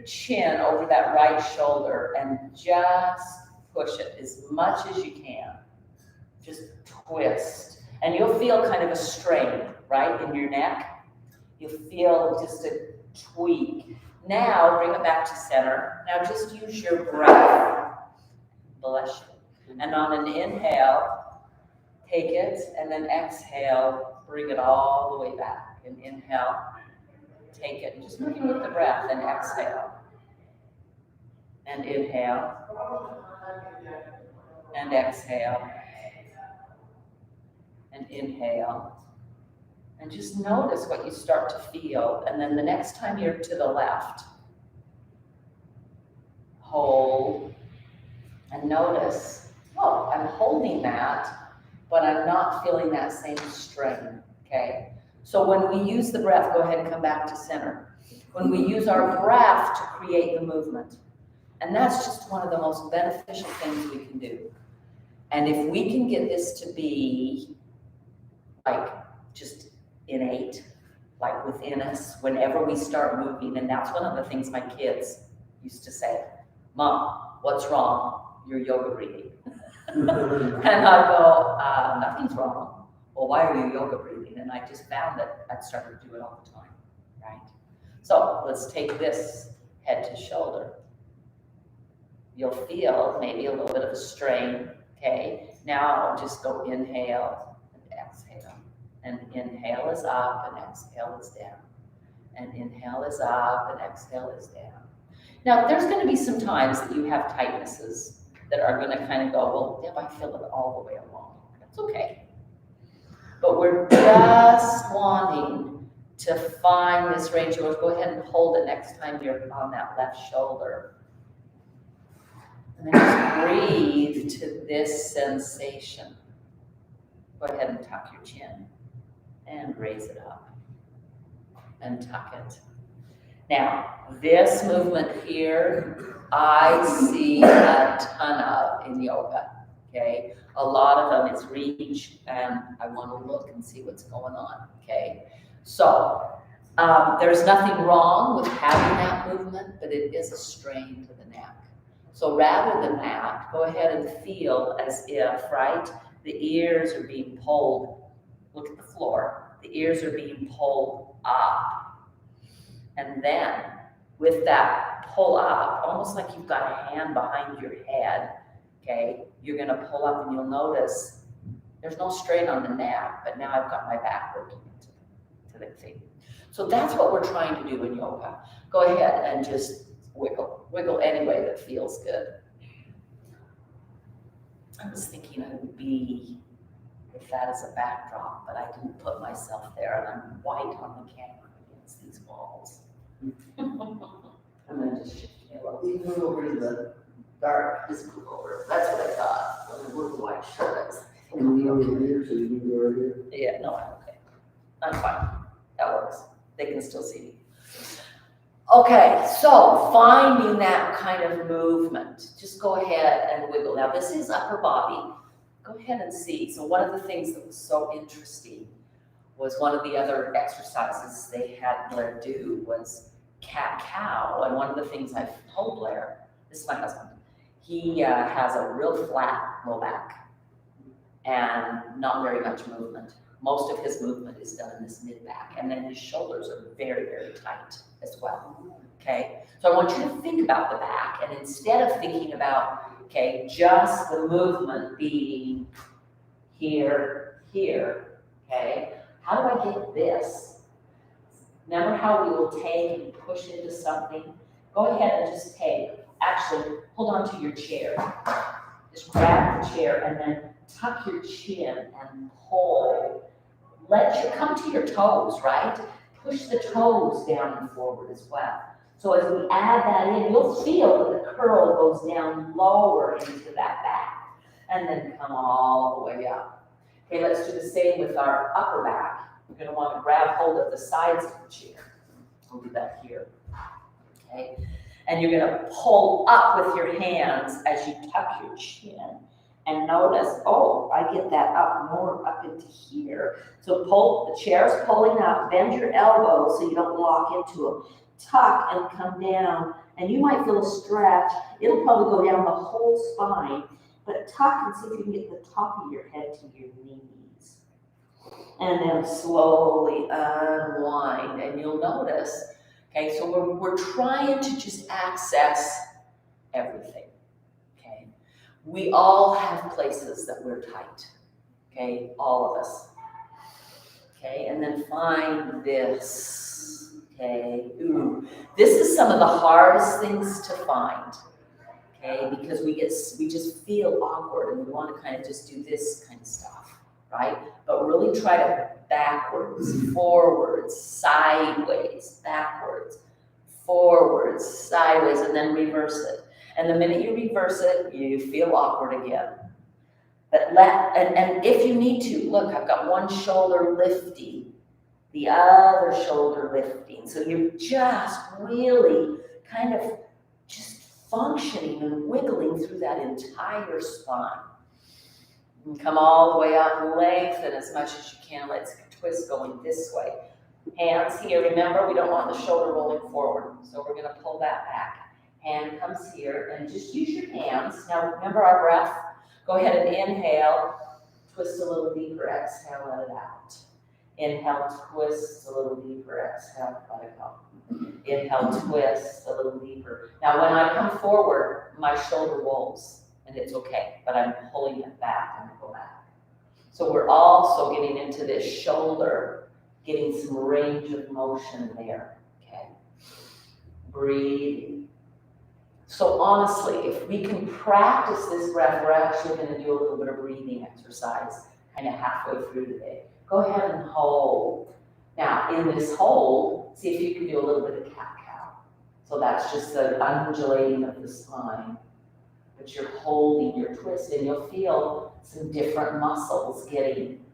chin over that right shoulder and just push it as much as you can. Just twist. And you'll feel kind of a strain, right, in your neck. You'll feel just a tweak. Now, bring it back to center. Now, just use your breath. Bless you. And on an inhale, take it, and then exhale, bring it all the way back. And inhale, take it, and just moving with the breath, and exhale. And inhale. And exhale. And inhale. And just notice what you start to feel. And then the next time you're to the left, hold. And notice, oh, I'm holding that, but I'm not feeling that same strain, okay? So when we use the breath, go ahead and come back to center. When we use our breath to create the movement, and that's just one of the most beneficial things we can do. And if we can get this to be like just innate, like within us, whenever we start moving, and that's one of the things my kids used to say, Mom, what's wrong? You're yoga breathing. And I go, nothing's wrong. Well, why are you yoga breathing? And I just found that I'd started to do it all the time, right? So let's take this head to shoulder. You'll feel maybe a little bit of a strain, okay? Now just go inhale and exhale. And inhale is up and exhale is down. And inhale is up and exhale is down. Now, there's going to be some times that you have tightnesses that are going to kind of go, well, Deb, I feel it all the way along. That's okay. But we're just wanting to find this range. Go ahead and hold it next time you're on that left shoulder. And then just breathe to this sensation. Go ahead and tuck your chin and raise it up and tuck it. Now, this movement here, I see a ton of in yoga, okay? A lot of them is reach, and I want to look and see what's going on, okay? So, there's nothing wrong with having that movement, but it is a strain to the neck. So rather than that, go ahead and feel as if, right, the ears are being pulled. Look at the floor. The ears are being pulled up. And then with that pull up, almost like you've got a hand behind your head, okay, you're going to pull up and you'll notice there's no strain on the neck, but now I've got my back working to the thing. So that's what we're trying to do in yoga. Go ahead and just wiggle. Wiggle any way that feels good. I was thinking I would be with that as a backdrop, but I didn't put myself there, and I'm white on the camera against these walls. I'm going to just shift it a little. You move over to the dark. Just move over. That's what I thought. I'm going to move the white shirt. I think And I'll be you over okay. here, so you can go right here. Yeah, no, I'm okay. I'm fine. That works. They can still see me. Okay, so finding that kind of movement, just go ahead and wiggle. Now this is upper body. Go ahead and see. So one of the things that was so interesting was one of the other exercises they had Blair do was cat-cow. And one of the things I've told Blair, this is my husband, he has a real flat low back and not very much movement. Most of his movement is done in this mid-back, and then his shoulders are very, very tight as well, okay? So I want you to think about the back, and instead of thinking about, okay, just the movement being here, okay? How do I get this? Remember how we will take and push into something? Go ahead and just take, actually, hold on to your chair. Just grab the chair and then tuck your chin and pull. Let you come to your toes, right? Push the toes down and forward as well. So as we add that in, you'll feel that the curl goes down lower into that back and then come all the way up. Okay, let's do the same with our upper back. You're going to want to grab hold of the sides of the chair. We'll do that here. Okay, and you're going to pull up with your hands as you tuck your chin. And notice, oh, I get that up more up into here. So pull, the chair's pulling up, bend your elbows so you don't lock into them. Tuck and come down And you might feel a stretch. It'll probably go down the whole spine, but tuck and see if you can get the top of your head to your knees. And then Slowly unwind, and you'll notice, okay, so we're trying to just access everything, okay? We all have places that we're tight, okay, all of us. Okay, and then find this, okay, ooh. This is some of the hardest things to find, okay, because we just feel awkward and we want to kind of just do this kind of stuff, right? But really try to backwards, forwards, sideways, backwards, forwards, sideways, and then reverse it. And the minute you reverse it, you feel awkward again. But and if you need to, look, I've got one shoulder lifting, the other shoulder lifting. So you're just really kind of just functioning and wiggling through that entire spine. And come all the way up and lengthen as much as you can. Let's twist going this way. Hands here, remember, we don't want the shoulder rolling forward. So we're gonna pull that back. Hand comes here and just use your hands. Now remember our breath. Go ahead and inhale, twist a little deeper, exhale, let it out. Inhale, twist a little deeper, exhale, let it go. Inhale, twist a little deeper. Now when I come forward, my shoulder rolls, and it's okay, but I'm pulling it back and go back. So we're also getting into this shoulder, getting some range of motion there, okay? Breathe. So honestly, if we can practice this breath, we're actually going to do a little bit of breathing exercise kind of halfway through today. Go ahead and hold. Now, in this hold, see if you can do a little bit of cat-cow. So that's just the undulating of the spine. But you're holding your twist, and you'll feel some different muscles getting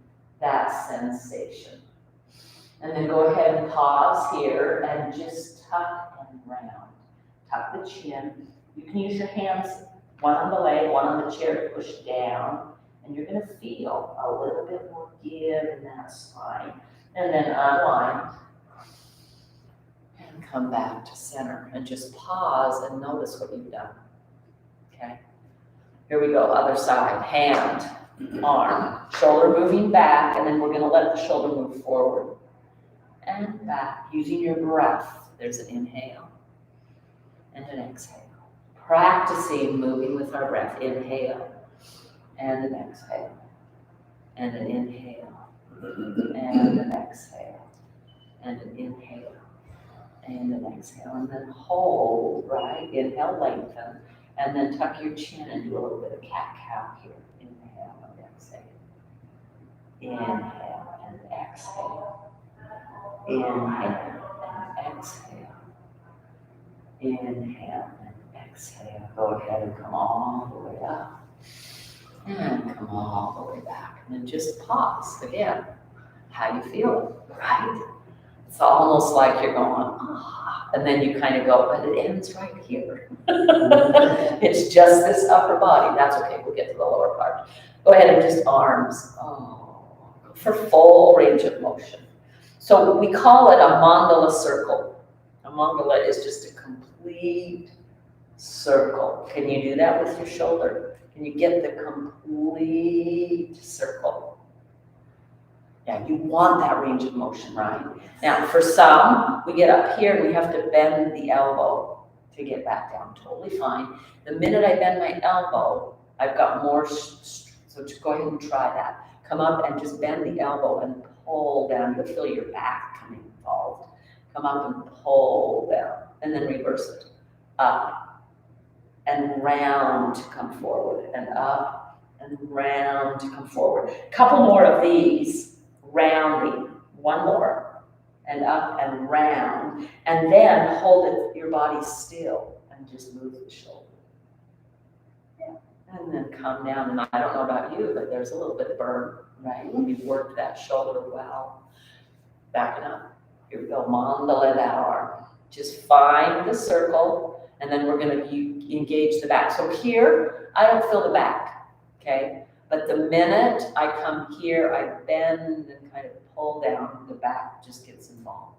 that sensation. And then go ahead and pause here and just tuck and round. Tuck the chin. You can use your hands, one on the leg, one on the chair to push down, and you're going to feel a little bit more give in that spine. And then unwind and come back to center and just pause and notice what you've done. Okay? Here we go, other side. Hand, arm, shoulder moving back, and then we're going to let the shoulder move forward and back using your breath. There's an inhale and an exhale. Practicing moving with our breath. Inhale and an exhale and an inhale and an exhale and an inhale and an exhale, and then hold, right? Inhale, lengthen, and then tuck your chin and do a little bit of cat-cow here. Inhale and exhale. Inhale and exhale. Inhale and exhale. Inhale and exhale. Go ahead and come all the way up. And come all the way back. And then just pause again. How you feeling, right? It's almost like you're going, ah. And then you kind of go, but it ends right here. It's just this upper body. That's okay. We'll get to the lower part. Go ahead and just arms. Oh, for full range of motion. So we call it a mandala circle. A mandala is just a complete circle. Can you do that with your shoulder? Can you get the complete circle? Yeah, you want that range of motion, right? Now, for some, we get up here and we have to bend the elbow to get back down. Totally fine. The minute I bend my elbow, I've got more, so just go ahead and try that. Come up and just bend the elbow and pull down. You'll feel your back coming involved. Come up and pull down, and then reverse it. Up and round to come forward, and up and round to come forward. Couple more of these, rounding. One more, and up and round, and then hold your body still and just move the shoulder. Yeah. And then come down, and I don't know about you, but there's a little bit of burn, right? When you've worked that shoulder well. Backing up. Here we go, mandala that arm. Just find the circle, and then we're going to engage the back. So here, I don't feel the back, okay? But the minute I come here, I bend and kind of pull down, the back just gets involved.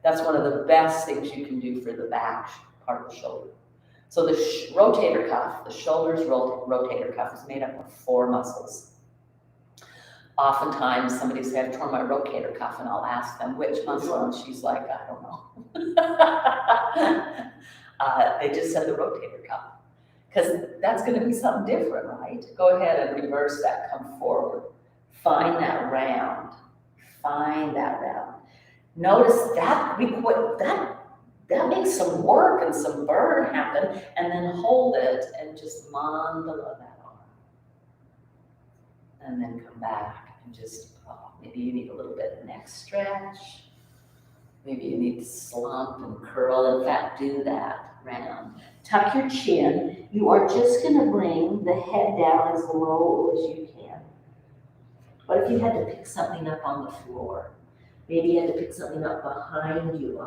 That's one of the best things you can do for the back part part of the shoulder. So the rotator cuff, the shoulder's rotator cuff is made up of 4 muscles. Oftentimes somebody says, I've torn my rotator cuff, and I'll ask them which muscle, and she's like, I don't know. They just said the rotator cuff, because that's going to be something different, right? Go ahead and reverse that, come forward. Find that round. Find that round. Notice that that makes some work and some burn happen, and then hold it and just mandala that arm. And then come back and just, maybe you need a little bit of neck stretch. Maybe you need to slump and curl. In fact, do that round. Tuck your chin. You are just going to bring the head down as low as you can. What if you had to pick something up on the floor? Maybe you had to pick something up behind you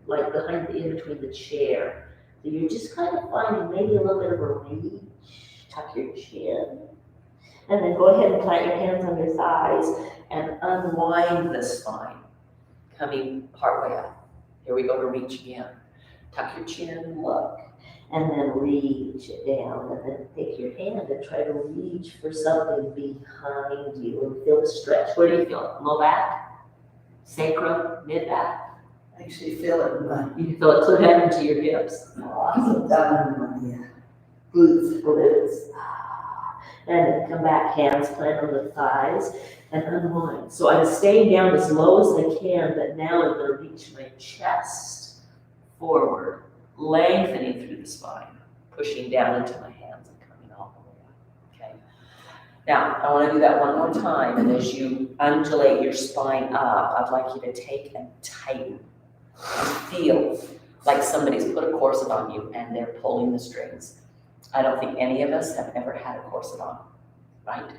like behind in between the chair. So you're just kind of finding maybe a little bit of a reach. Tuck your chin. And then go ahead and plant your hands on your thighs and unwind the spine, coming partway up. Here we go to reach again. Tuck your chin, look, and then reach it down, and then take your hand and try to reach for something behind you and feel the stretch. Where do you feel it? Low back, sacrum, mid back. I actually feel it in my, You can feel it clear down into your hips. awesome, down in my glutes. Glutes. And then come back, hands plant on the thighs, and unwind. So I'm staying down as low as I can, but now I'm going to reach my chest forward, lengthening through the spine, pushing down into my hands and coming all the way up. Okay. Now, I want to do that one more time, and as you undulate your spine up, I'd like you to take and tighten and feel like somebody's put a corset on you and they're pulling the strings. I don't think any of us have ever had a corset on, right?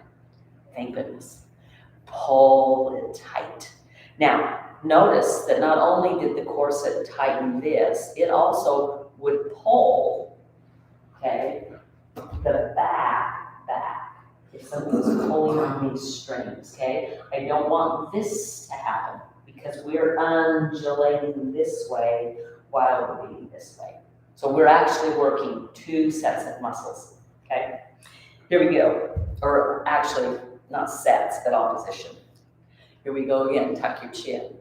Thank goodness. Pull it tight. Now, notice that not only did the corset tighten this, it also would pull, okay, the back. If somebody's pulling on these strings, okay? I don't want this to happen because we're undulating this way while we're being this way. So we're actually working 2 sets of muscles, okay? Here we go. Or actually, not sets, but opposition. Here we go again, tuck your chin.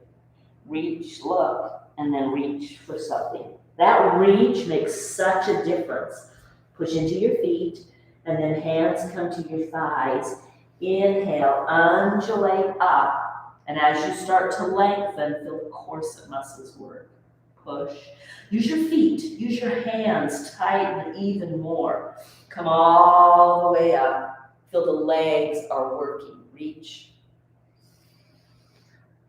Reach, look, and then reach for something. That reach makes such a difference. Push into your feet, and then hands come to your thighs. Inhale, undulate up, and as you start to lengthen, feel the corset muscles work. Push. Use your feet, use your hands, tighten even more. Come all the way up. Feel the legs are working. Reach.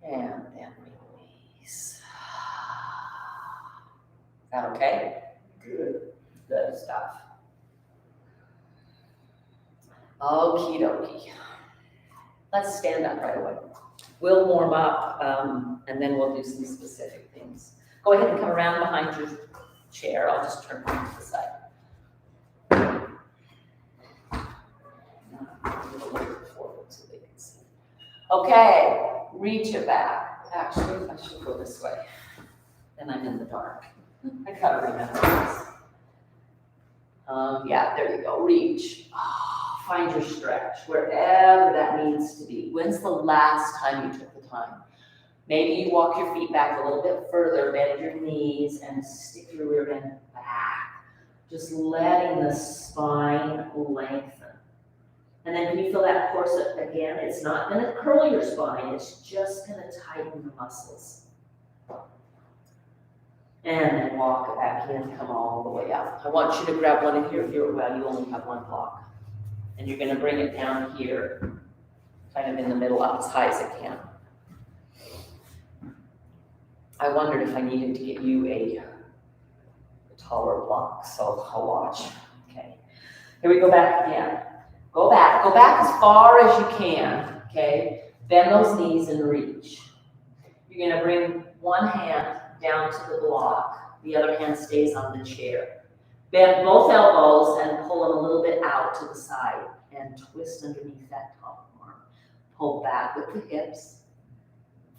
And then release. Is that okay? Good. Good stuff. Okie dokie. Let's stand up right away. We'll warm up and then we'll do some specific things. Go ahead and come around behind your chair. I'll just turn you to the side. Forward so they can see. Okay, reach it back. Actually, I should go this way. Then I'm in the dark. I gotta remember this. Yeah, there you go. Reach. Find your stretch wherever that needs to be. When's the last time you took the time? Maybe you walk your feet back a little bit further, bend your knees, and stick your rear end back. Just letting the spine lengthen. And then when you feel that corset again, it's not going to curl your spine, it's just going to tighten the muscles. And then walk it back in, come all the way up. I want you to grab one of your, well, you only have one block. And you're going to bring it down here, kind of in the middle, up as high as it can. I wondered if I needed to get you a taller block, so I'll watch. Okay. Here we go back again. Go back as far as you can, okay? Bend those knees and reach. You're gonna bring one hand down to the block, the other hand stays on the chair. Bend both elbows and pull them a little bit out to the side and twist underneath that top arm. Pull back with the hips.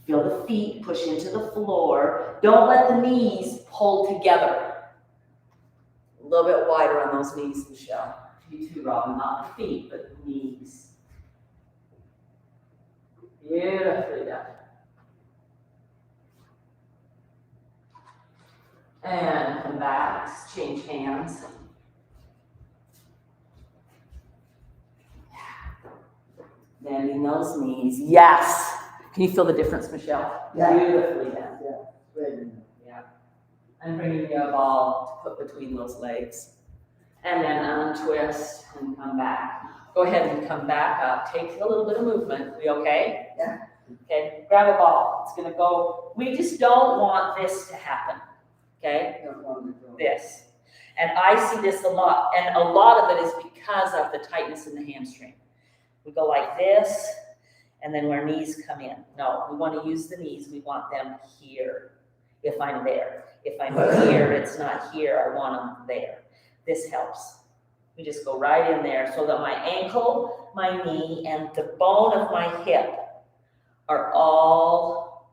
Feel the feet push into the floor. Don't let the knees pull together. A little bit wider on those knees, Michelle. You too, Robin, not the feet, but the knees. Beautifully done. And come back, change hands. Bending those knees. Yes. Can you feel the difference, Michelle? Yeah. Beautifully done. Good. Yeah. I'm bringing you a ball to put between those legs. And then untwist and come back. Go ahead and come back up. Take a little bit of movement. We okay? Yeah. Okay, grab a ball. It's gonna go. We just don't want this to happen. Okay? This. And I see this a lot. And a lot of it is because of the tightness in the hamstring. We go like this, and then our knees come in. No, we want to use the knees. We want them here. If I'm there. If I'm here, it's not here. I want them there. This helps. We just go right in there so that my ankle, my knee, and the bone of my hip are all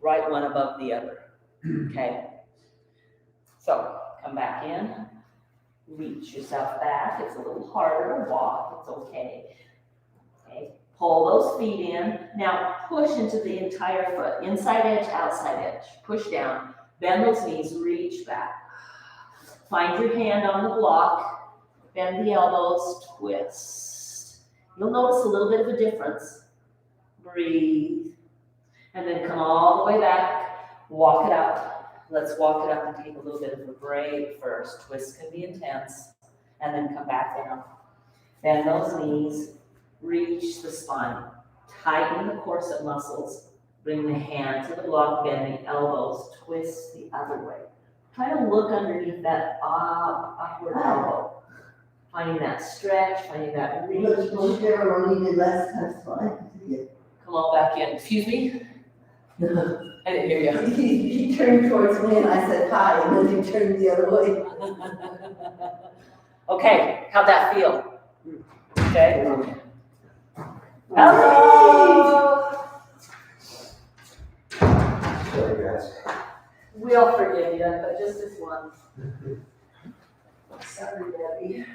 right one above the other. Okay? So come back in. Reach yourself back. It's a little harder to walk. It's okay. Okay. Pull those feet in. Now push into the entire foot. Inside edge, outside edge. Push down. Bend those knees. Reach back. Find your hand on the block. Bend the elbows. Twist. You'll notice a little bit of a difference. Breathe. And then come all the way back. Walk it up. Let's walk it up and take a little bit of a break first. Twist can be intense. And then come back down. Bend those knees. Reach the spine. Tighten the corset muscles. Bring the hand to the block. Bend the elbows. Twist the other way. Try to look underneath that upward elbow. Finding that stretch. Finding that reach. Look, Cheryl, when we did last time, so Come on back in. Excuse me? I didn't hear you. He turned towards me and I said hi, and then he turned the other way. Okay, how'd that feel? Okay. Hello. Hello. Sorry, guys. We'll forgive you, but just this once. Sorry, Debbie.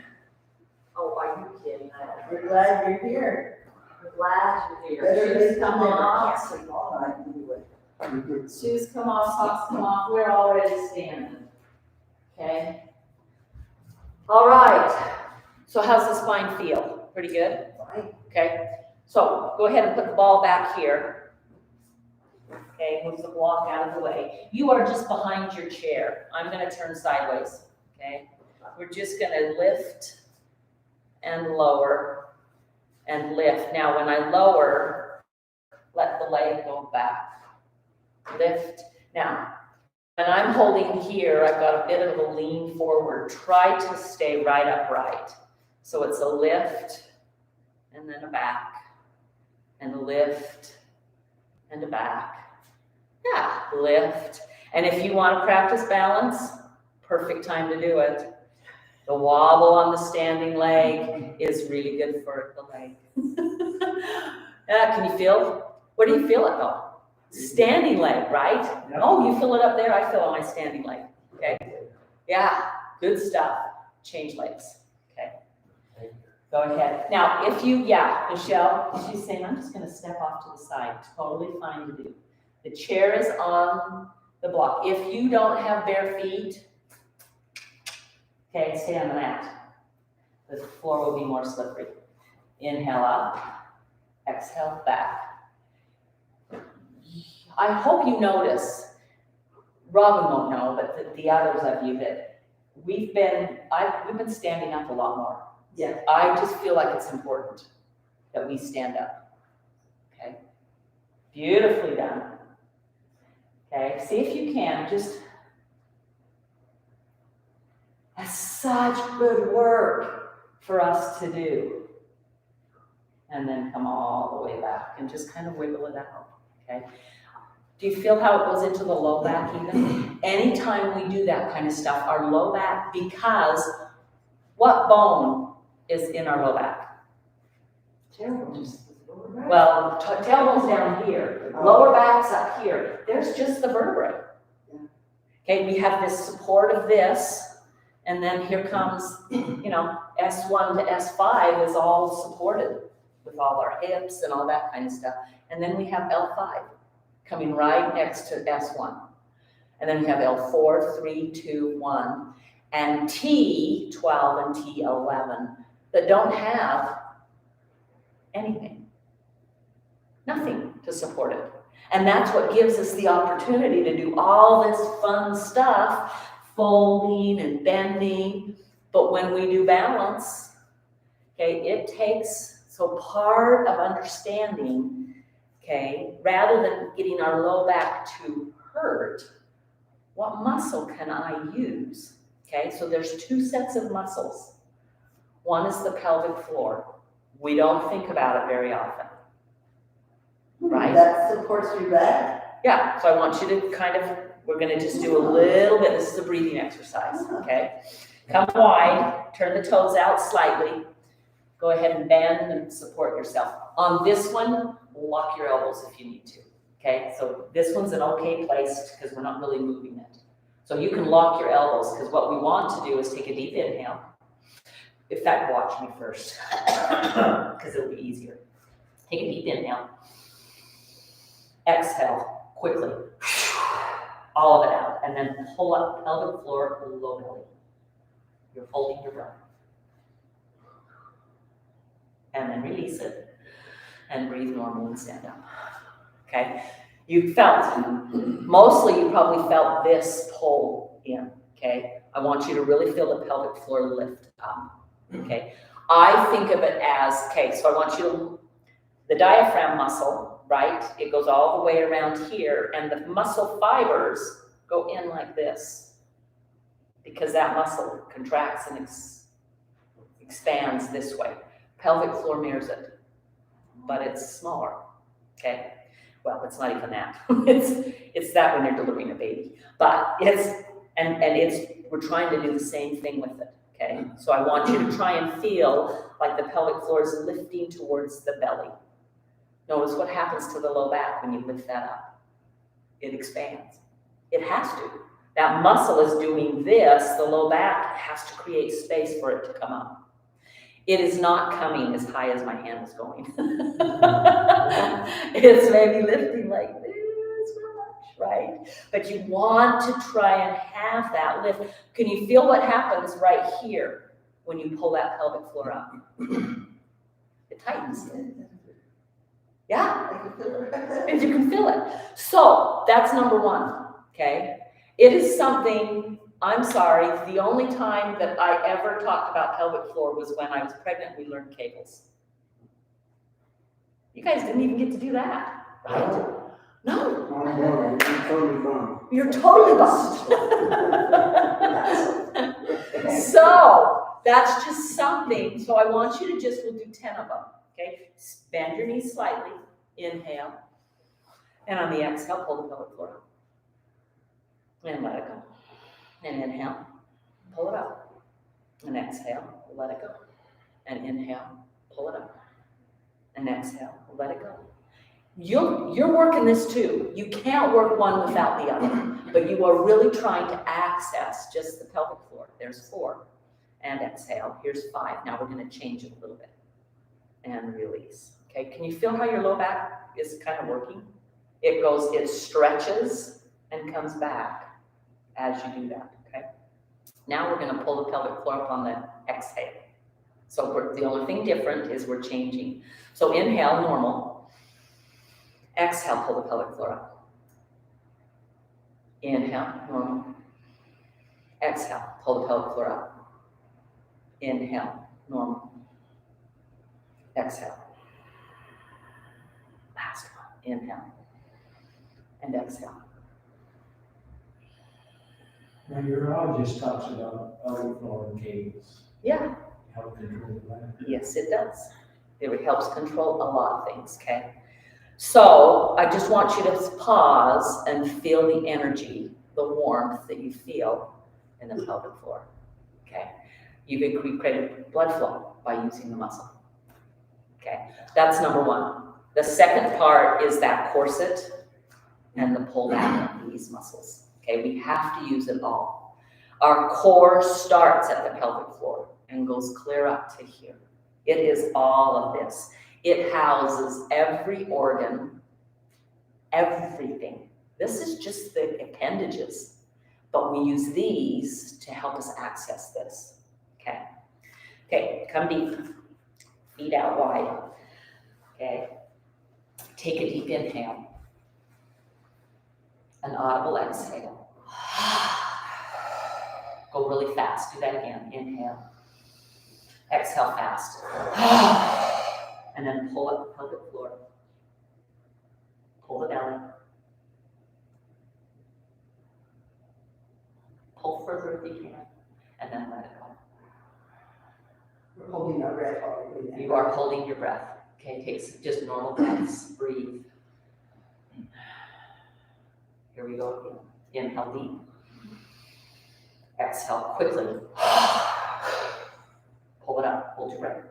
Oh, are you kidding? We're glad you're here. We're glad you're Better here. they Shoes come come in. I off. can't sleep all night anyway. Shoes come off, socks come off. We're already standing. Okay? All right. So how's the spine feel? Pretty good? Fine. Okay? So go ahead and put the ball back here. Okay, move the block out of the way. You are just behind your chair. I'm gonna turn sideways, okay? We're just gonna lift and lower and lift. Now, when I lower, let the leg go back. Lift. Now, when I'm holding here, I've got a bit of a lean forward. Try to stay right upright. So it's a lift and then a back and a lift and a back. Yeah, lift. And if you want to practice balance, perfect time to do it. The wobble on the standing leg is really good for the leg. Yeah, can you feel? Where do you feel it though? Standing leg, right? Yeah. Oh, you feel it up there? I feel it on my standing leg. Okay. Yeah, good stuff. Change legs. Okay. Go ahead. Now, if you, Michelle, she's saying, I'm just going to step off to the side. Totally fine to do. The chair is on the block. If you don't have bare feet, okay, stay on the mat. The floor will be more slippery. Inhale up, exhale back. I hope you notice, Robin won't know, but the others of you, that we've been standing up a lot more. Yeah. I just feel like it's important that we stand up. Okay. Beautifully done. Okay. See if you can just. That's such good work for us to do. And then come all the way back and just kind of wiggle it out. Okay. Do you feel how it goes into the low back even? Anytime we do that kind of stuff, our low back, because what bone is in our low back? Well, tailbone's down here, lower back's up here. There's just the vertebrae. Okay, we have this support of this, And then here comes, S1 to S5 is all supported with all our hips and all that kind of stuff. And then we have L5 coming right next to S1. And then we have L4, 3, 2, 1, and T12 and T11 that don't have anything, nothing to support it. And that's what gives us the opportunity to do all this fun stuff, folding and bending. But when we do balance, okay, it takes, so part of understanding, okay, rather than getting our low back to hurt, what muscle can I use? Okay, so there's two sets of muscles. One is the pelvic floor. We don't think about it very often, right? That supports your back? Yeah, so I want you to kind of, we're gonna just do a little bit, this is a breathing exercise, okay? Come wide, turn the toes out slightly. Go ahead and bend and support yourself. On this one, lock your elbows if you need to, okay? So this one's an okay place because we're not really moving it. So you can lock your elbows because what we want to do is take a deep inhale. In fact, watch me first because it'll be easier. Take a deep inhale. Exhale quickly. All of it out. And then pull up pelvic floor, low belly. You're holding your breath. And then release it. And breathe normal and stand up. Okay? You felt, mostly you probably felt this pull in. Okay? I want you to really feel the pelvic floor lift up. Okay? I think of it as, okay, so I want you to, the diaphragm muscle, right? It goes all the way around here, and the muscle fibers go in like this because that muscle contracts and expands this way. Pelvic floor mirrors it, but it's smaller, okay? Well, it's not even that. it's that when you're delivering a baby, but it's, and it's, we're trying to do the same thing with it, okay? So I want you to try and feel like the pelvic floor is lifting towards the belly. Notice what happens to the low back when you lift that up. It expands. It has to. That muscle is doing this. The low back has to create space for it to come up. It is not coming as high as my hand is going. It's maybe lifting like this much, right? But you want to try and have that lift. Can you feel what happens right here when you pull that pelvic floor up? It tightens. Yeah, and you can feel it. So that's number one, okay? It is something, I'm sorry, the only time that I ever talked about pelvic floor was when I was pregnant, we learned Kegels. You guys didn't even get to do that, right? No. You're totally bummed. So that's just something. So I want you to just, we'll do 10 of them. Okay, bend your knees slightly, inhale, and on the exhale, pull the pelvic floor up, and let it go, and inhale, pull it up, and exhale, let it go, and inhale, pull it up, and exhale, let it go. You're working this too. You can't work one without the other, but you are really trying to access just the pelvic floor. There's 4, and exhale, here's 5. Now we're going to change it a little bit. And release. Okay, can you feel how your low back is kind of working? It stretches and comes back as you do that, okay? Now we're gonna pull the pelvic floor up on the exhale. So the only thing different is we're changing. So inhale, normal. Exhale, pull the pelvic floor up. Inhale, normal. Exhale, pull the pelvic floor up. Inhale, normal. Exhale. Last one. Inhale. And exhale. Now, your urologist talks about pelvic floor and Kegels. Yeah. Help control that. Yes, it does. It helps control a lot of things, okay? So I just want you to pause and feel the energy, the warmth that you feel in the pelvic floor, okay? You've created blood flow by using the muscle. Okay, that's number one. The second part is that corset and the pull back of these muscles. Okay, we have to use it all. Our core starts at the pelvic floor and goes clear up to here. It is all of this. It houses every organ, everything. This is just the appendages, but we use these to help us access this, okay? Okay, come deep, feet out wide, okay? Take a deep inhale, an audible exhale. Go really fast, do that again, inhale. Exhale fast. And then pull up the pelvic floor. Pull the belly. Pull further if you can, and then let it go. We're holding our breath while we're doing that. You are holding your breath. Okay, take just normal breaths. Breathe. Here we go again. Inhale deep. Exhale quickly. Pull it up. Hold your breath.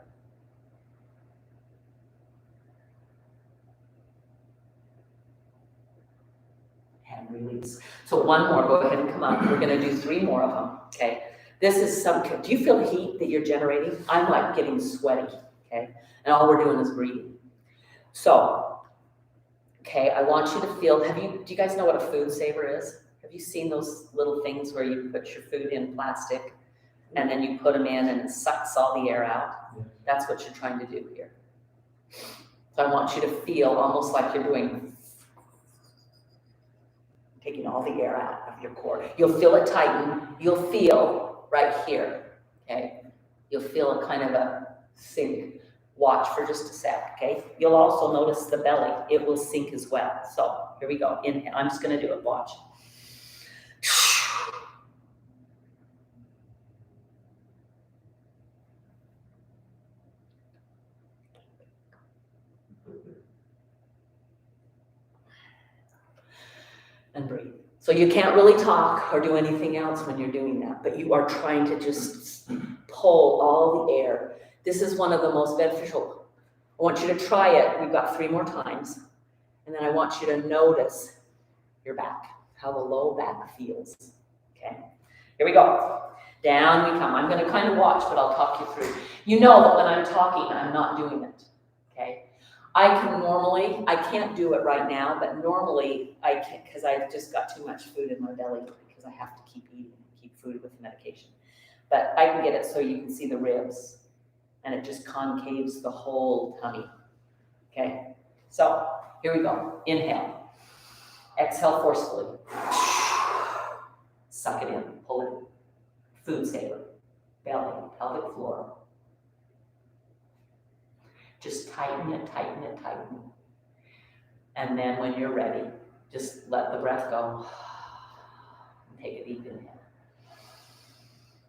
And release. So one more. Go ahead and come up. We're going to do 3 more of them. Okay. This is do you feel heat that you're generating? I'm like getting sweaty. Okay. And all we're doing is breathing. So, okay, I want you to feel, do you guys know what a food saver is? Have you seen those little things where you put your food in plastic and then you put them in and it sucks all the air out? Yeah. That's what you're trying to do here. So I want you to feel almost like you're taking all the air out of your core. You'll feel it tighten. You'll feel right here, okay? You'll feel a kind of a sink. Watch for just a sec, okay? You'll also notice the belly. It will sink as well. So here we go. Inhale. I'm just going to do it. Watch. And breathe. So you can't really talk or do anything else when you're doing that, but you are trying to just pull all the air. This is one of the most beneficial. I want you to try it. We've got 3 more times. And then I want you to notice your back, how the low back feels. Okay? Here we go. Down we come. I'm going to kind of watch, but I'll talk you through. You know that when I'm talking, I'm not doing it. Okay? I can't do it right now, but normally I can, because I've just got too much food in my belly because I have to keep eating, keep food with medication. But I can get it so you can see the ribs. And it just concaves the whole tummy, okay? So, here we go. Inhale. Exhale forcefully. Suck it in, pull it. Food saver. Belly, pelvic floor. Just tighten it, tighten it, tighten. And then when you're ready, just let the breath go. And take a deep inhale.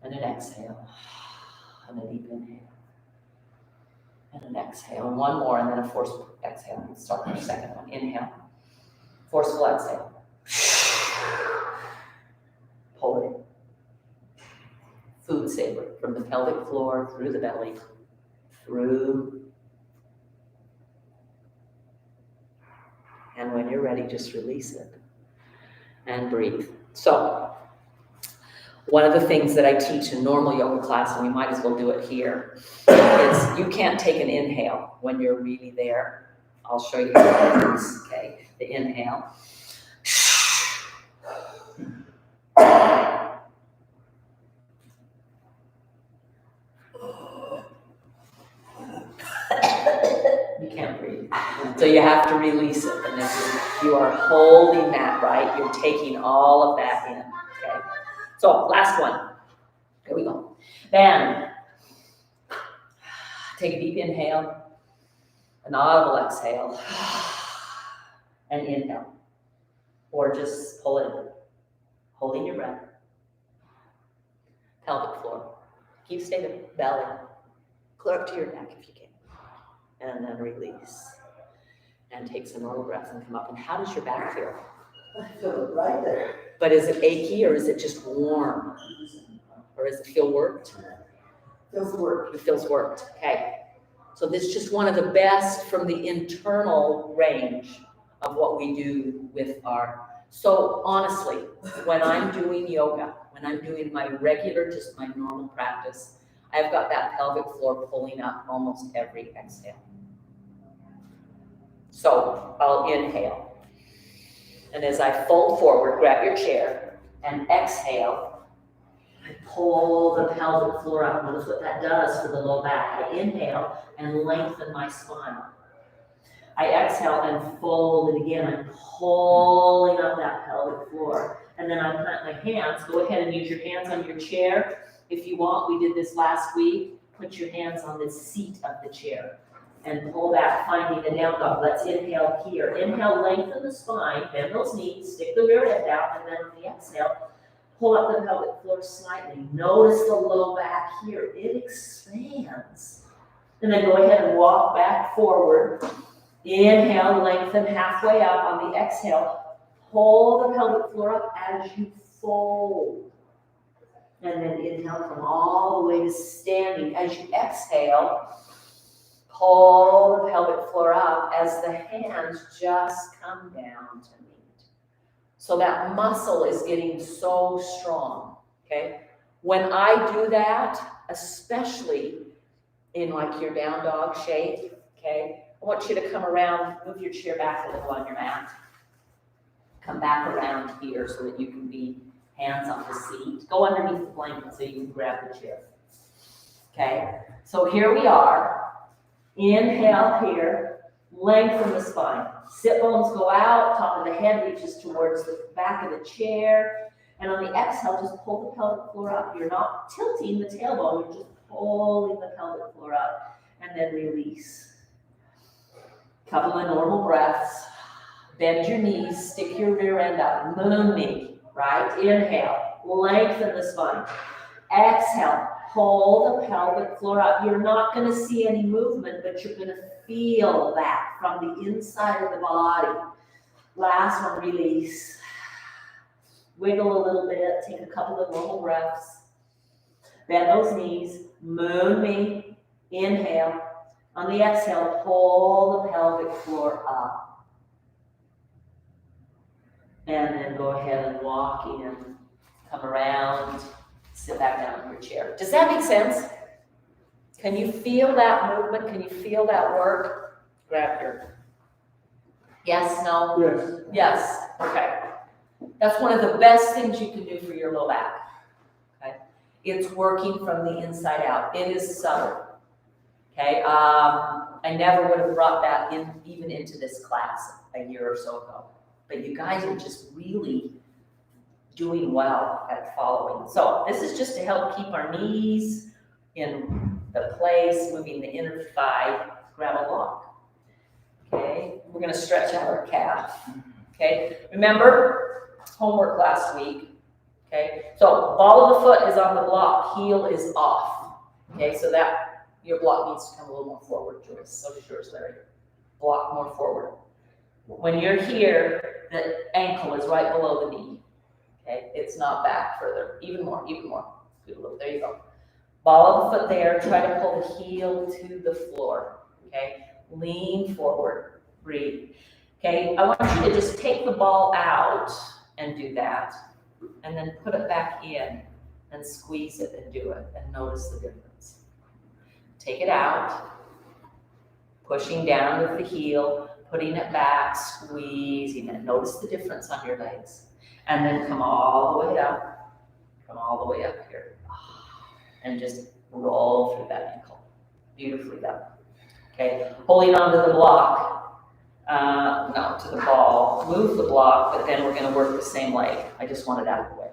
And an exhale. And a deep inhale. And an exhale, and one more, and then a forceful exhale. Let's start with the second one. Inhale. Forceful exhale. Pull it in. Food saver from the pelvic floor, through the belly, through. And when you're ready, just release it. And breathe. So, one of the things that I teach in normal yoga class, and we might as well do it here, is you can't take an inhale when you're really there. I'll show you how it works, okay? The inhale. You can't breathe. So you have to release it. And if you are holding that, right, you're taking all of that in, okay? So, last one. Here we go. Then, take a deep inhale, an audible exhale, and inhale. Or just pull it in, holding your breath. Pelvic floor. Keep staying belly. Clear up to your neck if you can. And then release. And take some normal breath and come up. And how does your back feel? I feel it right there. But is it achy or is it just warm? Or does it feel worked? Feels work. It feels worked. Okay. So this is just one of the best from the internal range of what we do with our. So honestly, when I'm doing yoga, when I'm doing my regular, just my normal practice, I've got that pelvic floor pulling up almost every exhale. So I'll inhale. And as I fold forward, grab your chair and exhale, I pull the pelvic floor up. Notice what that does for the low back. I inhale and lengthen my spine. I exhale and fold it again. I'm pulling up that pelvic floor. And then I plant my hands. Go ahead and use your hands on your chair. If you want, we did this last week. Put your hands on the seat of the chair and pull back, finding the down dog. Let's inhale here. Inhale, lengthen the spine, bend those knees, stick the rear hip out, and then on the exhale, pull up the pelvic floor slightly. Notice the low back here. It expands. And then go ahead and walk back forward. Inhale, lengthen halfway up. On the exhale, pull the pelvic floor up as you fold. And then inhale, come all the way to standing. As you exhale, pull the pelvic floor up as the hands just come down to meet. So that muscle is getting so strong, okay? When I do that, especially in like your down dog shape, okay? I want you to come around, move your chair back a little on your mat. Come back around here so that you can be hands on the seat. Go underneath the blanket so you can grab the chair. Okay, so here we are. Inhale here, lengthen the spine. Sit bones go out, top of the head reaches towards the back of the chair. And on the exhale, just pull the pelvic floor up. You're not tilting the tailbone, you're just pulling the pelvic floor up. And then release. Couple of normal breaths. Bend your knees, stick your rear end up, moon knee, right? Inhale, lengthen the spine. Exhale, pull the pelvic floor up. You're not going to see any movement, but you're going to feel that from the inside of the body. Last one, release. Wiggle a little bit, take a couple of normal breaths. Bend those knees, moon knee, inhale. On the exhale, pull the pelvic floor up. And then go ahead and walk in, come around, sit back down in your chair. Does that make sense? Can you feel that movement? Can you feel that work? Grab your, yes, no? Yes. Yes, okay. That's one of the best things you can do for your low back, okay? It's working from the inside out. It is subtle. Okay, I never would have brought that in even into this class a year or so ago. But you guys are just really doing well at following. So this is just to help keep our knees in the place, moving the inner thigh, grab a block. Okay, we're gonna stretch out our calf. Okay, remember homework last week. Okay, so ball of the foot is on the block, heel is off. Okay, so that your block needs to come a little more forward, Joyce. So does yours, Larry. Block more forward. When you're here, the ankle is right below the knee. Okay, it's not back further. Even more, even more. There you go. Ball of the foot there. Try to pull the heel to the floor. Okay, lean forward. Breathe. Okay, I want you to just take the ball out and do that, and then put it back in and squeeze it and do it, and notice the difference. Take it out, pushing down with the heel, putting it back, squeezing it. Notice the difference on your legs. And then come all the way up. Come all the way up here. And just roll through that ankle. Beautifully done. Okay, holding on to the block. No, to the ball. Move the block, but then we're going to work the same leg. I just want it out of the way.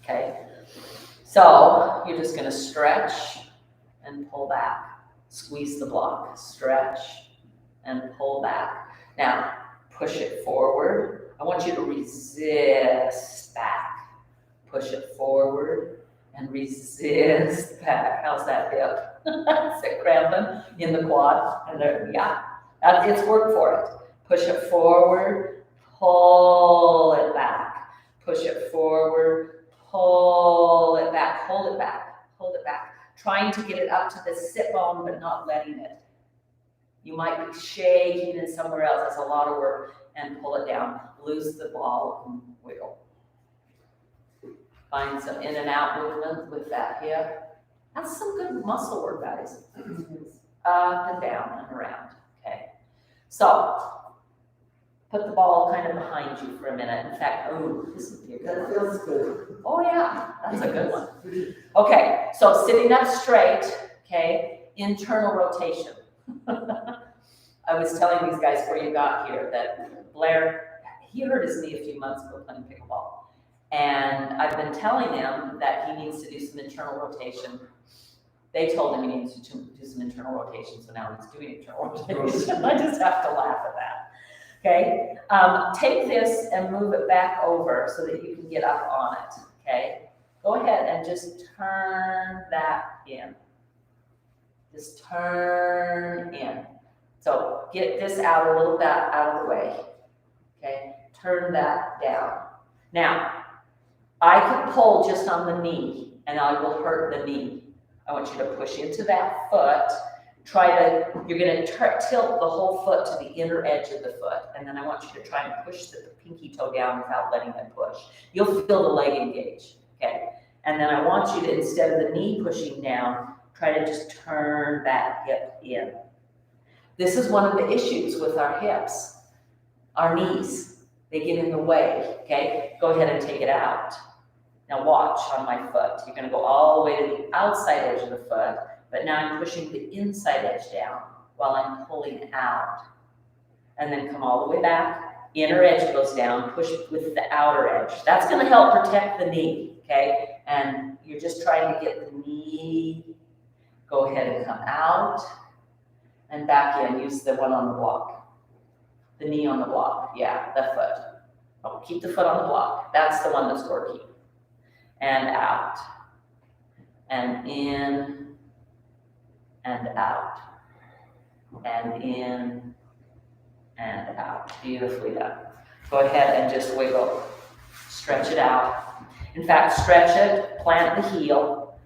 Okay, so you're just going to stretch and pull back. Squeeze the block. Stretch and pull back. Now, push it forward. I want you to resist back. Push it forward and resist back. How's that hip? Is it cramping in the quad? And there, yeah, it's work for it. Push it forward, pull it back. Push it forward, pull it back, hold it back, hold it back. Trying to get it up to the sit bone, but not letting it. You might be shaking in somewhere else. That's a lot of work. And pull it down. Loose the ball and wiggle. Find some in and out movement with that hip. That's some good muscle work, guys. Up and down and around, okay? So, put the ball kind of behind you for a minute. In fact, this would be a good That one. feels good. Oh yeah, that's a good one. Okay, so sitting up straight, okay, internal rotation. I was telling these guys before you got here that Blair, he hurt his knee a few months ago playing pickleball. And I've been telling him that he needs to do some internal rotation. They told him he needs to do some internal rotation, so now he's doing internal rotation. I just have to laugh at that. Okay, take this and move it back over so that you can get up on it, okay? Go ahead and just turn that in. Just turn in. So get this out a little bit out of the way, okay? Turn that down. Now, I could pull just on the knee and I will hurt the knee. I want you to push into that foot. You're gonna tilt the whole foot to the inner edge of the foot, and then I want you to try and push the pinky toe down without letting it push. You'll feel the leg engage, okay? And then I want you to, instead of the knee pushing down, try to just turn that hip in. This is one of the issues with our hips, our knees. They get in the way, okay? Go ahead and take it out. Now watch on my foot. You're gonna go all the way to the outside edge of the foot, but now I'm pushing the inside edge down while I'm pulling out. And then come all the way back, inner edge goes down, push with the outer edge. That's gonna help protect the knee, okay? And you're just trying to get the knee, go ahead and come out and back in, use the one on the block. The knee on the block, yeah, the foot. Oh, keep the foot on the block. That's the one that's working. And out, and in, and out, and in, and out. Beautifully done. Go ahead and just wiggle. Stretch it out. In fact, stretch it, plant the heel,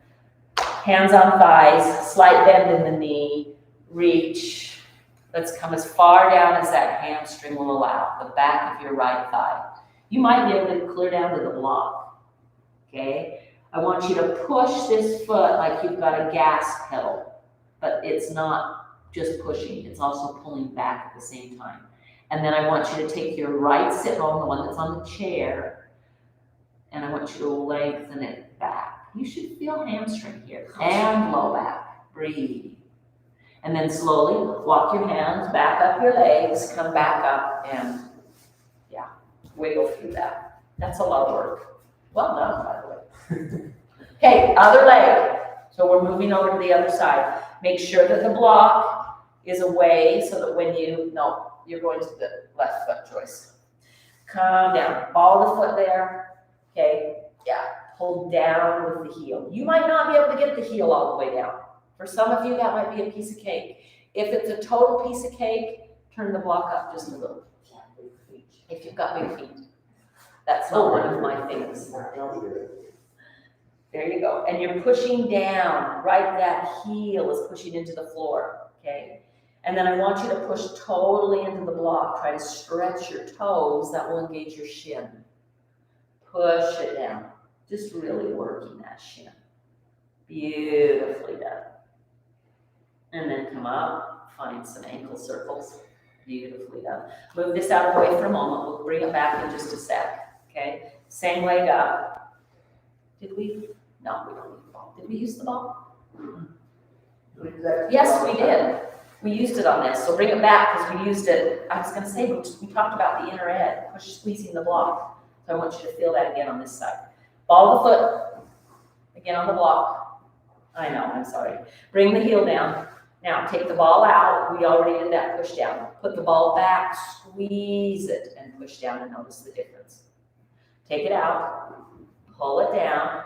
hands on thighs, slight bend in the knee, reach. Let's come as far down as that hamstring will allow, the back of your right thigh. You might be able to clear down to the block. Okay, I want you to push this foot like you've got a gas pedal, but it's not just pushing, it's also pulling back at the same time. And then I want you to take your right sit bone, the one that's on the chair, and I want you to lengthen it back. You should feel hamstring here and low back. Breathe. And then slowly walk your hands back up your legs, come back up, and yeah, wiggle through that. That's a lot of work. Well done, by the way. Okay, other leg. So we're moving over to the other side. Make sure that the block is away so that when you're going to the left foot, Joyce. Come down, ball the foot there. Okay, yeah, pull down with the heel. You might not be able to get the heel all the way down. For some of you, that might be a piece of cake. If it's a total piece of cake, turn the block up just a little. If you've got big feet. That's not one of my things. There you go. And you're pushing down, right? That heel is pushing into the floor, okay? And then I want you to push totally into the block. Try to stretch your toes. That will engage your shin. Push it down. Just really working that shin. Beautifully done. And then come up, find some ankle circles. Beautifully done. Move this out of the way for a moment. We'll bring it back in just a sec. Okay, same leg up. Did we? No, we don't need the ball. Did we use the ball? Yes, we did. We used it on this, so bring it back because we used it. I was going to say, we talked about the inner edge, squeezing the block. So I want you to feel that again on this side. Ball the foot, again on the block. I know, I'm sorry. Bring the heel down. Now take the ball out. We already did that push down. Put the ball back, squeeze it, and push down and notice the difference. Take it out, pull it down,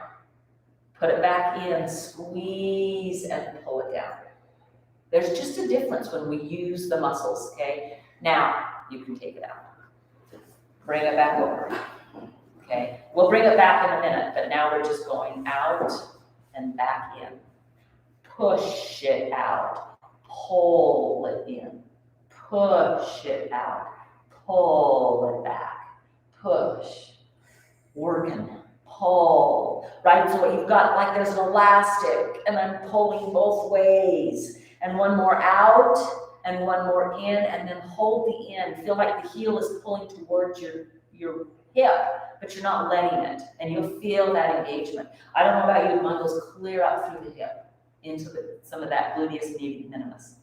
put it back in, squeeze and pull it down. There's just a difference when we use the muscles, okay? Now, you can take it out. Bring it back over, okay? We'll bring it back in a minute, but now we're just going out and back in. Push it out, pull it in, push it out, pull it back, push. Working, pull, right? So you've got like there's an elastic and I'm pulling both ways and one more out and one more in and then hold the end. Feel like the heel is pulling towards your hip, but you're not letting it and you'll feel that engagement. I don't know about you, mine goes clear up through the hip into some of that gluteus medius minimus.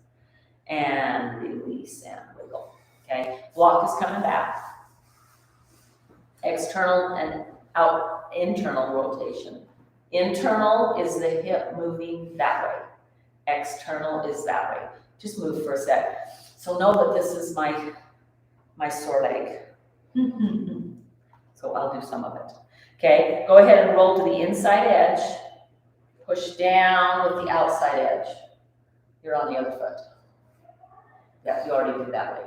And release and wiggle, okay? Block is coming back. External and out, internal rotation. Internal is the hip moving that way. External is that way. Just move for a sec. So know that this is my sore leg. So I'll do some of it. Okay, go ahead and roll to the inside edge. Push down with the outside edge. You're on the other foot. Yeah, you already did that way.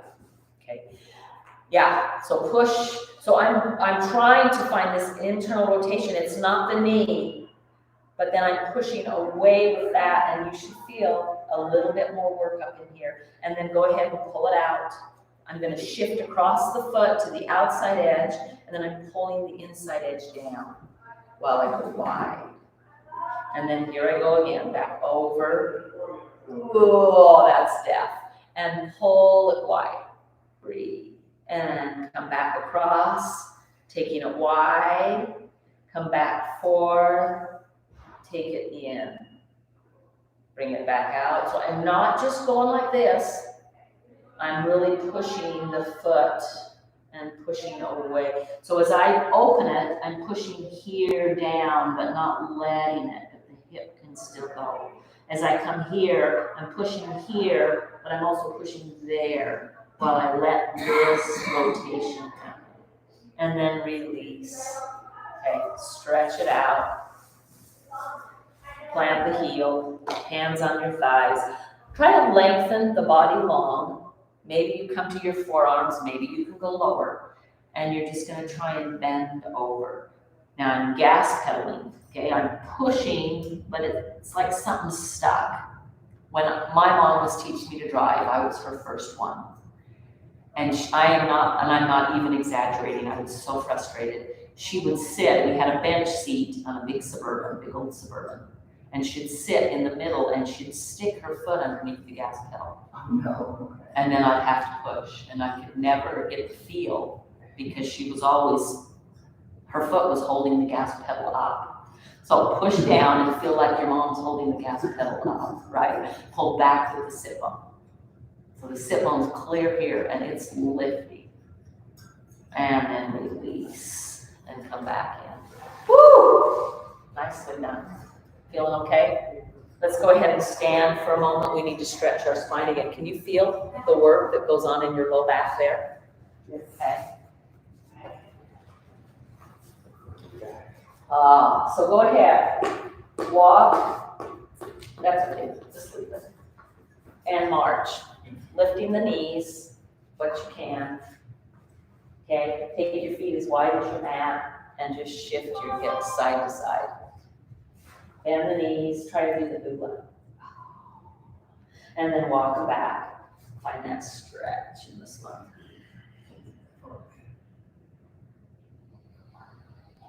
Okay. Yeah, so push. So I'm trying to find this internal rotation. It's not the knee, but then I'm pushing away with that, and you should feel a little bit more work up in here. And then go ahead and pull it out. I'm going to shift across the foot to the outside edge, and then I'm pulling the inside edge down while I go wide. And then here I go again, back over. Oh, that's death. And pull it wide. Breathe. And come back across, taking it wide. Come back forth. Take it in. Bring it back out. So I'm not just going like this. I'm really pushing the foot and pushing away. So as I open it, I'm pushing here down, but not letting it. But the hip can still go. As I come here, I'm pushing here, but I'm also pushing there while I let this rotation happen. And then release. Okay, stretch it out. Plant the heel, hands on your thighs. Try to lengthen the body long. Maybe you come to your forearms, maybe you can go lower. And you're just gonna try and bend over. Now I'm gas pedaling, okay? I'm pushing, but it's like something's stuck. When my mom was teaching me to drive, I was her first one. And I'm not even exaggerating, I was so frustrated. She would sit, we had a bench seat on a big old Suburban. And she'd sit in the middle and she'd stick her foot underneath the gas pedal. Oh, no. And then I'd have to push, and I could never get the feel because she was always, her foot was holding the gas pedal up. So push down and feel like your mom's holding the gas pedal up, right? Pull back with the sit bone. So the sit bone's clear here and it's lifting. And then release and come back in. Woo! Nicely done. Feeling okay? Let's go ahead and stand for a moment. We need to stretch our spine again. Can you feel the work that goes on in your low back there? Okay. So go ahead. Walk. That's okay. Just leave it. And march. Lifting the knees, what you can. Okay. Take your feet as wide as your mat and just shift your hips side to side. Bend the knees, try to do the hula. And then walk them back. Find that stretch in the spine.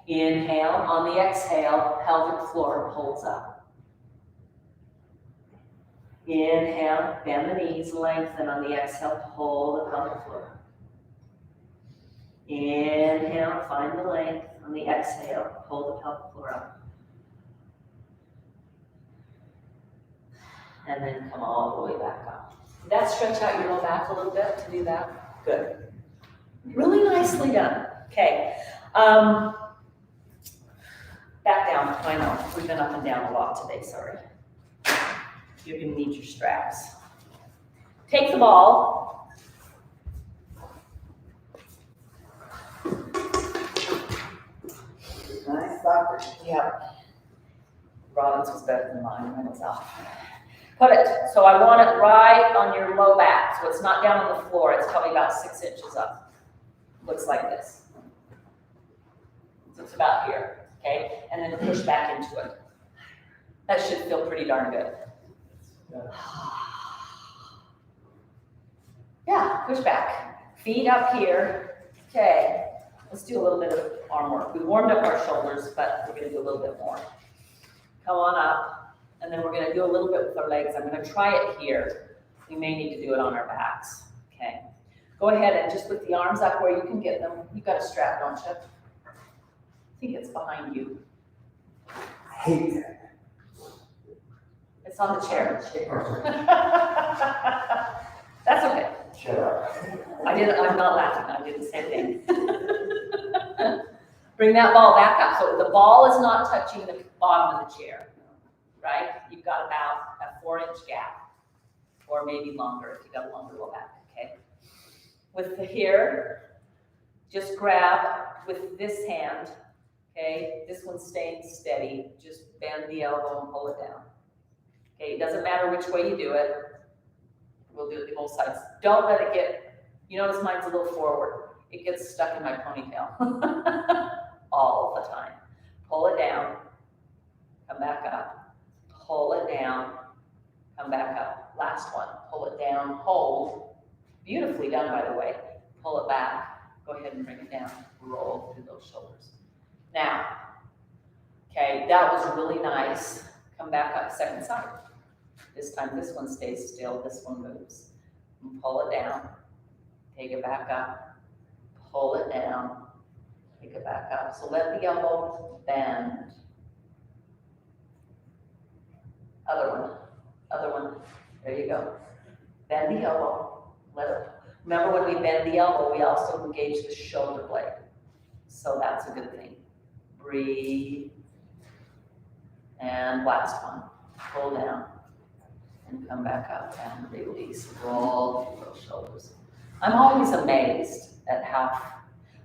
Inhale, on the exhale, pelvic floor pulls up. Inhale, bend the knees, lengthen on the exhale, pull the pelvic floor. Inhale, find the length on the exhale, pull the pelvic floor up. And then come all the way back up. Did that stretch out your low back a little bit to do that? Good. Really nicely done. Okay. Back down. I know. We've been up and down a lot today. Sorry. You're going to need your straps. Take the ball. Nice soccer. Yep. Robin's was better than mine. Mine was off. Put it, so I want it right on your low back, so it's not down on the floor, it's probably about 6 inches up. Looks like this. So it's about here, okay? And then push back into it. That should feel pretty darn good. Yeah, push back. Feet up here, okay. Let's do a little bit of arm work. We warmed up our shoulders, but we're gonna do a little bit more. Come on up, and then we're gonna do a little bit with our legs. I'm gonna try it here. We may need to do it on our backs, okay? Go ahead and just with the arms up where you can get them. You've got a strap, don't you? I think it's behind you. I hate that. It's on the chair. Okay, That's okay. shut up. I'm not laughing, I didn't say a thing. Bring that ball back up, so the ball is not touching the bottom of the chair, right? You've got about a 4-inch gap, or maybe longer if you got a longer low back, okay? With the here, just grab with this hand, okay? This one's staying steady, just bend the elbow and pull it down. Okay, it doesn't matter which way you do it. We'll do it to both sides. Don't let it get, you notice mine's a little forward. It gets stuck in my ponytail all the time. Pull it down, come back up. Pull it down, come back up. Last one, pull it down, hold. Beautifully done, by the way. Pull it back, go ahead and bring it down. Roll through those shoulders. Now, okay, that was really nice. Come back up, second side. This time this one stays still, this one moves. And pull it down, take it back up, pull it down, take it back up. So let the elbow bend. Other one, there you go. Bend the elbow, let it, remember when we bend the elbow, we also engage the shoulder blade. So that's a good thing. Breathe. And last one, pull down and come back up and release, roll through those shoulders. I'm always amazed at how,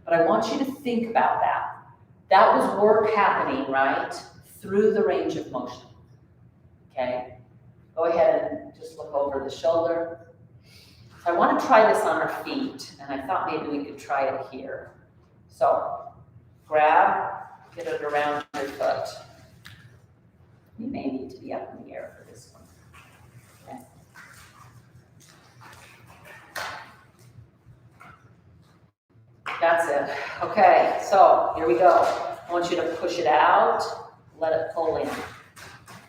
but I want you to think about that. That was work happening, right, through the range of motion, okay? Go ahead and just look over the shoulder. So I want to try this on our feet, and I thought maybe we could try it here. So grab, get it around your foot. You may need to be up in the air for this one. Okay. That's it. Okay, so here we go. I want you to push it out, let it pull in.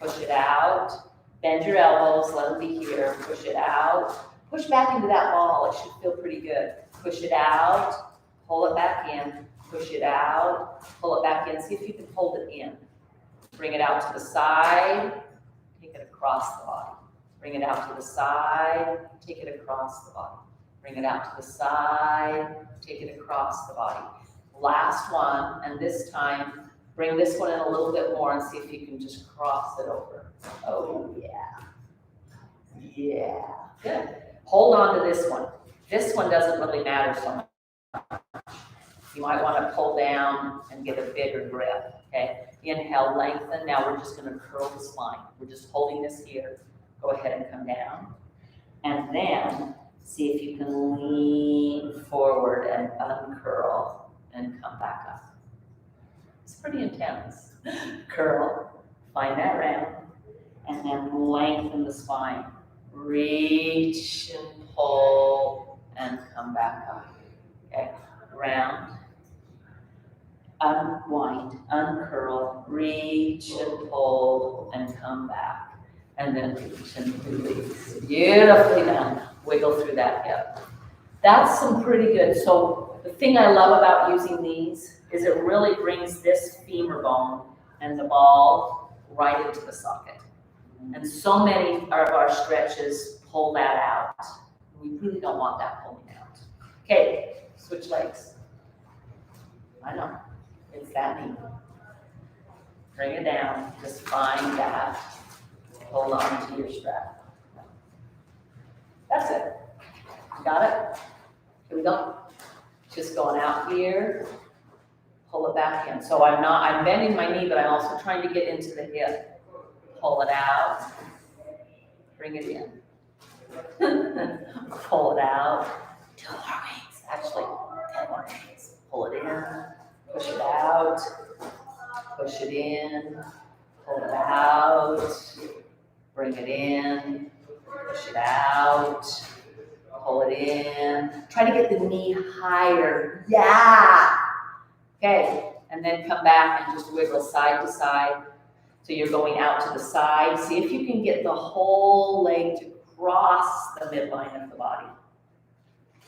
Push it out, bend your elbows, let them be here. Push it out, push back into that ball. It should feel pretty good. Push it out, pull it back in. Push it out, pull it back in. See if you can hold it in. Bring it out to the side, take it across the body. Bring it out to the side, take it across the body. Bring it out to the side, take it across the body. Last one, and this time, bring this one in a little bit more and see if you can just cross it over. Oh, yeah. Yeah. Good. Hold on to this one. This one doesn't really matter so much. You might want to pull down and get a bigger grip, okay? Inhale, lengthen. Now we're just going to curl the spine. We're just holding this here. Go ahead and come down. And then see if you can lean forward and uncurl and come back up. It's pretty intense. Curl, find that round, and then lengthen the spine. Reach and pull and come back up, okay? Round. Unwind, uncurl, reach and pull and come back. And then reach and release. Beautifully done. Wiggle through that hip. That's some pretty good. So the thing I love about using these is it really brings this femur bone and the ball right into the socket. And so many of our stretches pull that out. We really don't want that pulling out. Okay, switch legs. I know. It's that neat. Bring it down. Just find that. Hold on to your strap. That's it. Got it? Here we go. Just going out here. Pull it back in. So I'm bending my knee, but I'm also trying to get into the hip. Pull it out. Bring it in. Pull it out. 2 more wings. Actually, 10 more wings. Pull it in. Push it out, push it in, pull it out, bring it in, push it out, pull it in. Try to get the knee higher. Yeah! Okay, and then come back and just wiggle side to side. So you're going out to the side. See if you can get the whole leg to cross the midline of the body.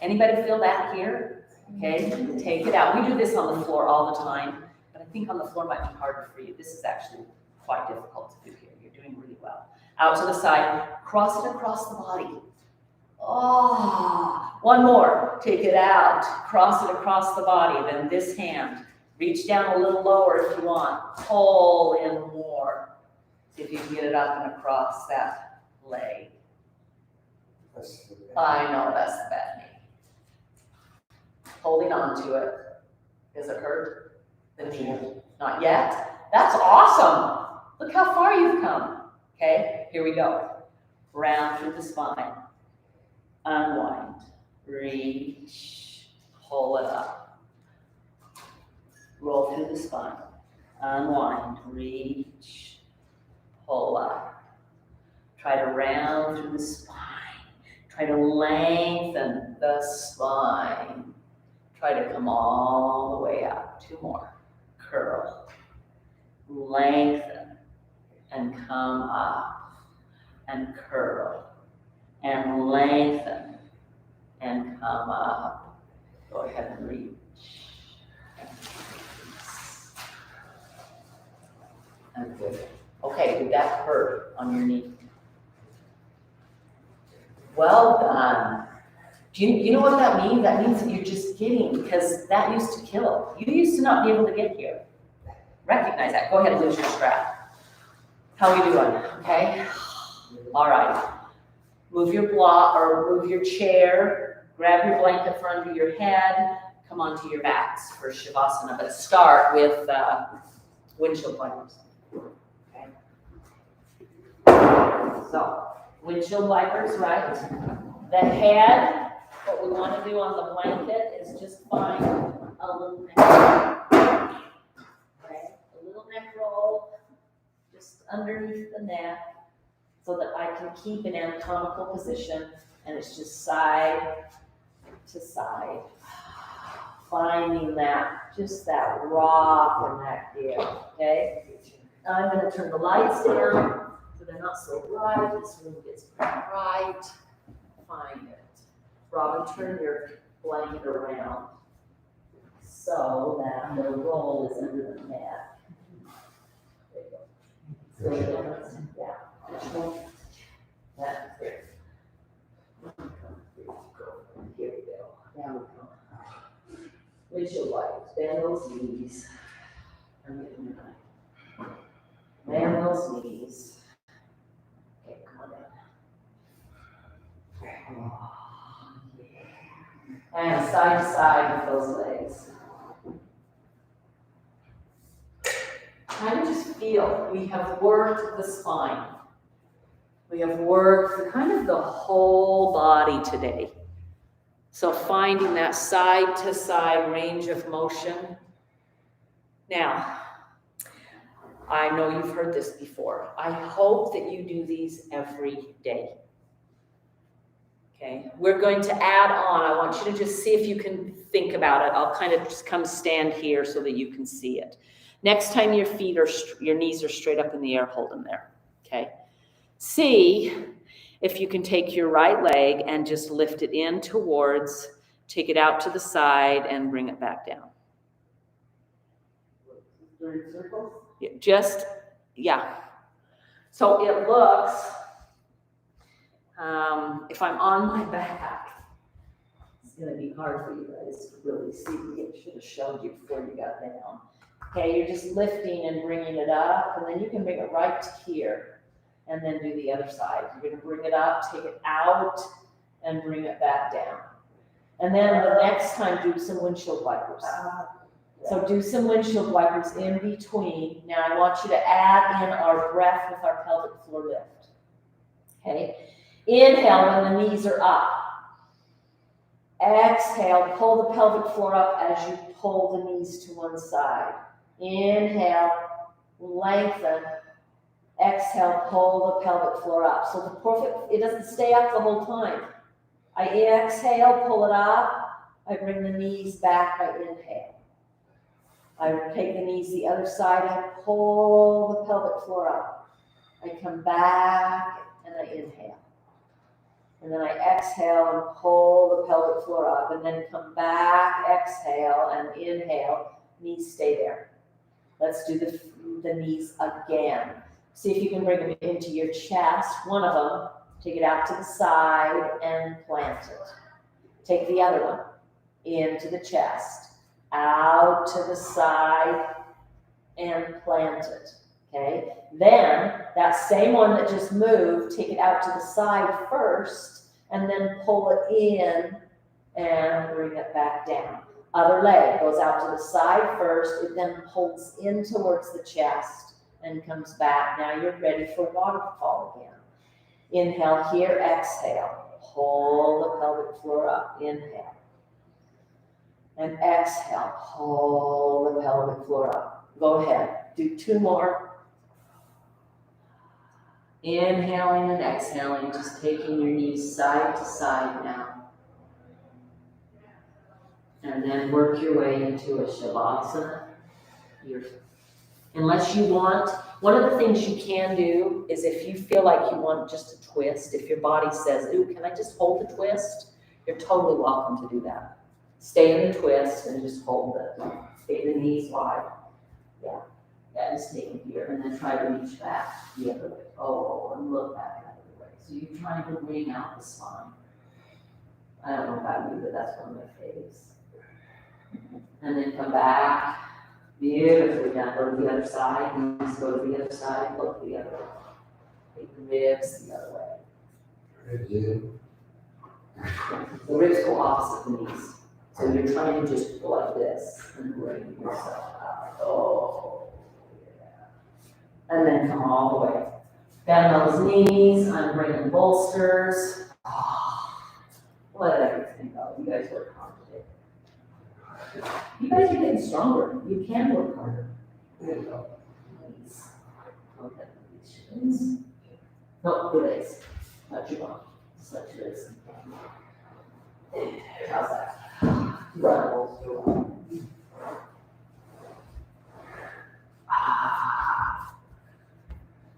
Anybody feel that here? Okay, take it out. We do this on the floor all the time, but I think on the floor might be harder for you. This is actually quite difficult to do here. You're doing really well. Out to the side, cross it across the body. Oh, one more. Take it out, cross it across the body. Then this hand, reach down a little lower if you want. Pull in more. See if you can get it up and across that leg. I know, that's the bad knee. Holding on to it. Does it hurt? The knee? Not yet? That's awesome. Look how far you've come. Okay, here we go. Round through the spine. Unwind. Reach. Pull it up. Roll through the spine. Unwind. Reach. Pull up. Try to round through the spine. Try to lengthen the spine. Try to come all the way up. 2 more. Curl. Lengthen. And come up. And curl. And lengthen. And come up. Go ahead and reach. And release. And good. Okay, did that hurt on your knee? Well done. Do you know what that means? That means that you're just getting, because that used to kill. You used to not be able to get here. Recognize that. Go ahead and lose your strap. How are we doing? Okay? All right. Move your block or move your chair. Grab your blanket for under your head. Come onto your backs for Shavasana. But start with windshield wipers. Okay? So, windshield wipers, right? The head. What we want to do on the blanket is just find a little neck roll. Okay? A little neck roll just underneath the neck so that I can keep an anatomical position, and it's just side to side. Finding that, just that rock and that give, okay? I'm going to turn the lights down so they're not so bright. This room gets bright. Find it. Robin, turn your blanket around so that the roll is under the neck. There you go. So, yeah. That's it. Here we go. Down we go. Windshield wipers. Bend those knees. Bend those knees. Okay, come on down. And side to side with those legs. Kind of just feel we have worked the spine. We have worked kind of the whole body today. So finding that side to side range of motion. Now, I know you've heard this before. I hope that you do these every day. Okay, we're going to add on. I want you to just see if you can think about it. I'll kind of just come stand here so that you can see it. Next time your knees are straight up in the air, hold them there. Okay. See if you can take your right leg and just lift it in towards, take it out to the side and bring it back down. Circles? Yeah. So it looks, if I'm on my back, it's going to be hard for you guys to really see. I should have showed you before you got down. Okay, you're just lifting and bringing it up, and then you can bring it right to here, and then do the other side. You're going to bring it up, take it out, and bring it back down. And then the next time, do some windshield wipers. So do some windshield wipers in between. Now I want you to add in our breath with our pelvic floor lift. Okay? Inhale when the knees are up. Exhale, pull the pelvic floor up as you pull the knees to one side. Inhale, lengthen. Exhale, pull the pelvic floor up. So it doesn't stay up the whole time. I exhale, pull it up. I bring the knees back, I inhale. I take the knees the other side, I pull the pelvic floor up. I come back and I inhale. And then I exhale and pull the pelvic floor up, and then come back, exhale and inhale, knees stay there. Let's do the knees again. See if you can bring them into your chest, one of them, take it out to the side and plant it. Take the other one into the chest, out to the side and plant it, okay? Then, that same one that just moved, take it out to the side first, and then pull it in and bring it back down. Other leg goes out to the side first, it then pulls in towards the chest and comes back. Now you're ready for waterfall again. Inhale here, exhale. Pull the pelvic floor up, inhale. And exhale, pull the pelvic floor up. Go ahead, do 2 more. Inhaling and exhaling, just taking your knees side to side now. And then work your way into a Shavasana. Unless you want, one of the things you can do is if you feel like you want just a twist, if your body says, ooh, can I just hold the twist? You're totally welcome to do that. Stay in the twist and just hold it. Stay the knees wide. Yeah, just take it here and then try to reach back the other way. Oh, and look back the other way. So you're trying to wring out the spine. I don't know about you, but that's one of my favorites. And then come back. Beautifully done. Go to the other side. Knees go to the other side. Look the other way. Take the ribs the other way. The ribs go opposite the knees. So you're trying to just go like this and bring yourself out. Oh, yeah. And then come all the way. Bend those knees. I'm bringing bolsters. Oh, let everything go. You guys work hard today. You guys are getting stronger. You can work harder. There you go. Nice. Okay. Shins. No, the legs. Touch your bum. Touch your legs. How's that? Run.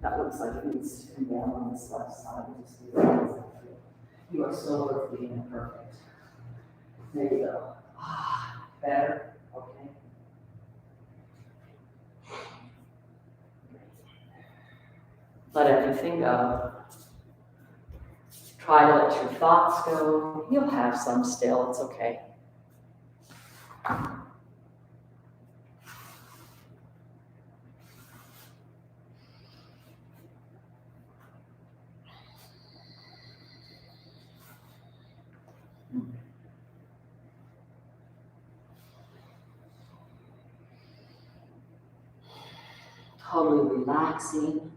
That looks like it needs to come down on this left side. You are so earthly and perfect. There you go. Better? Okay. Let everything go. Try to let your thoughts go. You'll have some still, it's okay. Totally relaxing,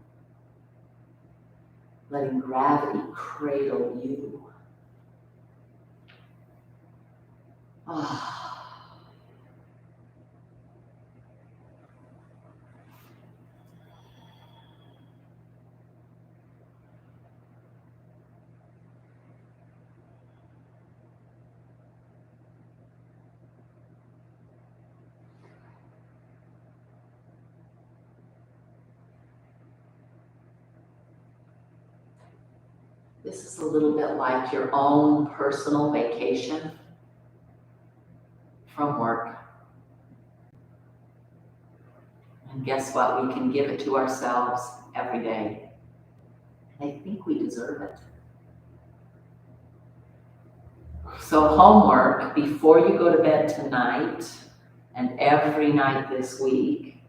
letting gravity cradle you. This is a little bit like your own personal vacation from work. And guess what? We can give it to ourselves every day. And I think we deserve it. So homework before you go to bed tonight and every night this week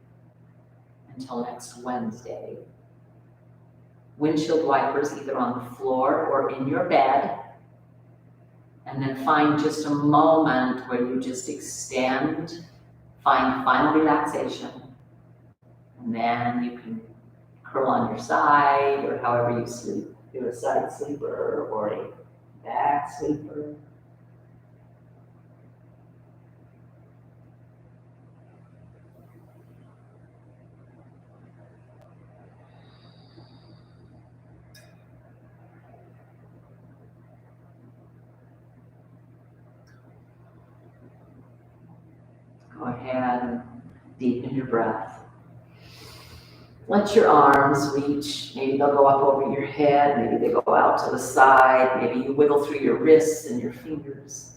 until next Wednesday. Windshield wipers either on the floor or in your bed, and then find just a moment where you just extend, find final relaxation, and then you can curl on your side or however you sleep. You're a side sleeper or a back sleeper. Go ahead and Deepen your breath. Let your arms reach, maybe they'll go up over your head, maybe they go out to the side, maybe you wiggle through your wrists and your fingers.